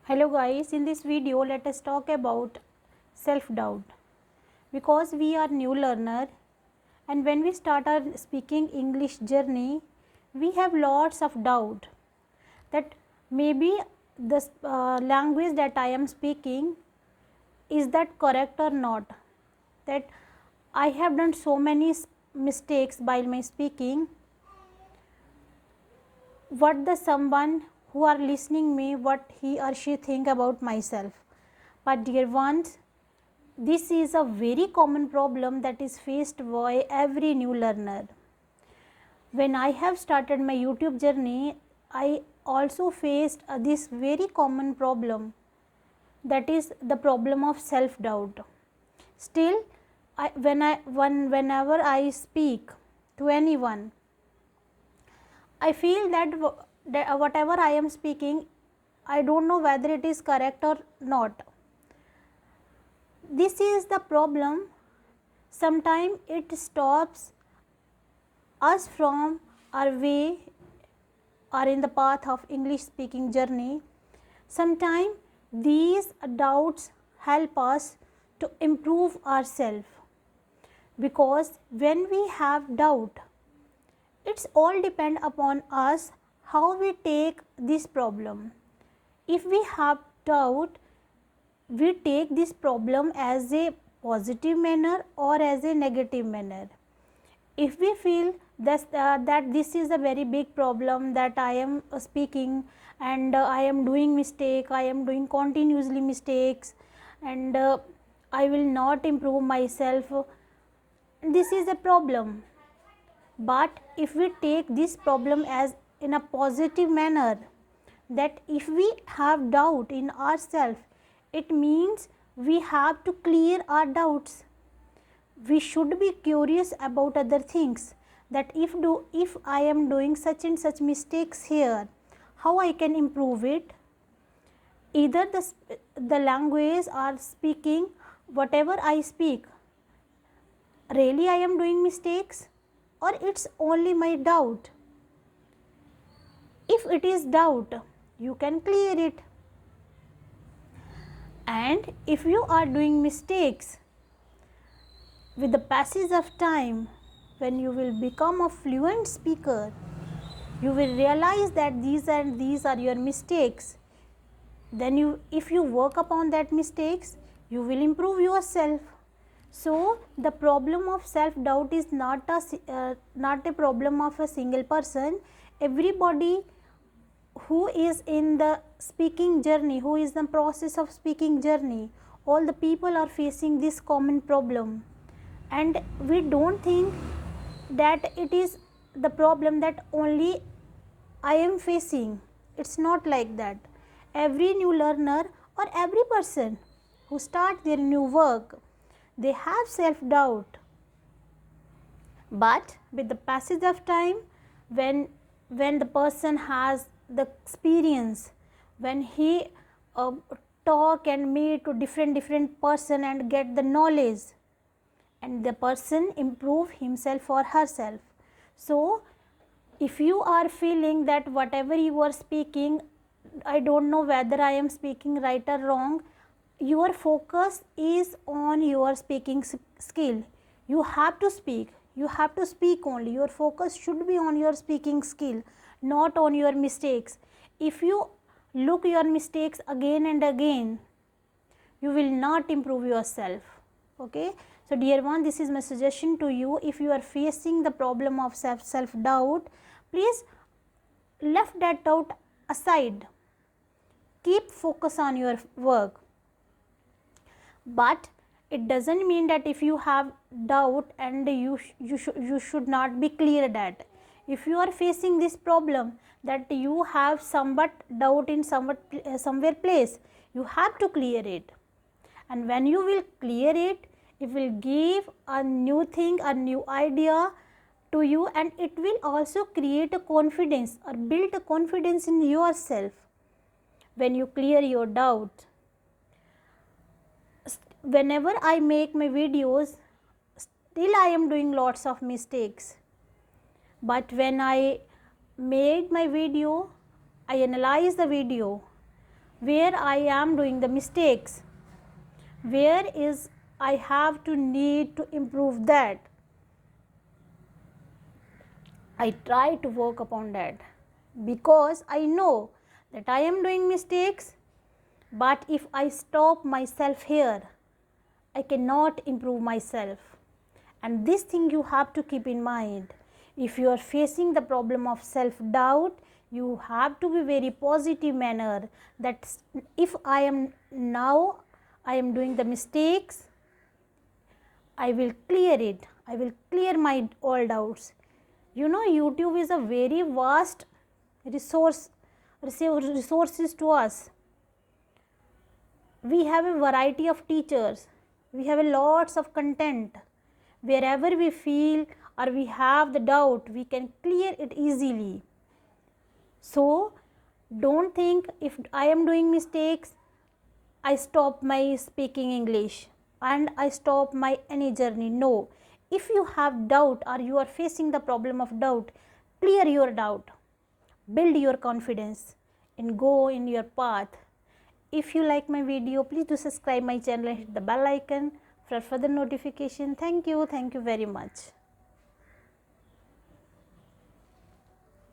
Hello guys, in this video let us talk about self-doubt. Because we are new learner and when we start our speaking English journey, we have lots of doubt that maybe the language that I am speaking, is that correct or not, that I have done so many mistakes while my speaking. What the someone who are listening me, what he or she think about myself. But dear ones, this is a very common problem that is faced by every new learner. When I have started my YouTube journey, I also faced this very common problem, that is the problem of self doubt. Still, whenever I speak to anyone, I feel that whatever I am speaking, I don't know whether it is correct or not. This is the problem. Sometimes it stops us from our way or in the path of English speaking journey. Sometimes these doubts help us to improve ourselves, because when we have doubt, it's all depend upon us how we take this problem. If we have doubt, we take this problem as a positive manner or as a negative manner. If we feel that this is a very big problem, that I am speaking and I am doing mistake, I am doing continuously mistakes and I will not improve myself, this is a problem. But if we take this problem as in a positive manner, that if we have doubt in ourselves, it means we have to clear our doubts. We should be curious about other things, that if I am doing such and such mistakes here, how I can improve it. Either the language or speaking, whatever I speak, really I am doing mistakes, or it's only my doubt. If it is doubt, you can clear it. And if you are doing mistakes, with the passage of time, when you will become a fluent speaker, you will realize that these are your mistakes. Then if you work upon that mistakes, you will improve yourself. So the problem of self doubt is not a problem of a single person. Everybody who is in the speaking journey, who is in the process of speaking journey, all the people are facing this common problem. And we don't think that it is the problem that only I am facing. It's not like that. Every new learner or every person who start their new work, they have self doubt. But with the passage of time, when the person has the experience, when he talk and meet to different person and get the knowledge, and the person improve himself or herself. So if you are feeling that whatever you are speaking, I don't know whether I am speaking right or wrong, your focus is on your speaking skill. You have to speak only. Your focus should be on your speaking skill, not on your mistakes. If you look your mistakes again and again, you will not improve yourself. Okay, so dear one, this is my suggestion to you. If you are facing the problem of self doubt, please left that doubt aside. Keep focus on your work. But it doesn't mean that if you have doubt and you should not be clear that. If you are facing this problem that you have somewhat doubt in somewhere place, you have to clear it. And when you will clear it, it will give a new thing, a new idea to you, and it will also create a confidence or build a confidence in yourself when you clear your doubt. Whenever I make my videos, still I am doing lots of mistakes. But when I made my video, I analyze the video. where I am doing the mistakes, where is I have to need to improve that. I try to work upon that because I know that I am doing mistakes, but if I stop myself here, I cannot improve myself. And this thing you have to keep in mind. If you are facing the problem of self doubt, you have to be very positive manner that if I am doing the mistakes, I will clear it. I will clear my all doubts. You know, YouTube is a very vast resources to us. We have a variety of teachers. We have a lots of content. Wherever we feel or we have the doubt, we can clear it easily. So don't think if I am doing mistakes, I stop my speaking English and I stop my any journey. No. If you have doubt or you are facing the problem of doubt, clear your doubt, build your confidence and go in your path. If you like my video, please do subscribe my channel and hit the bell icon for further notification. Thank you very much.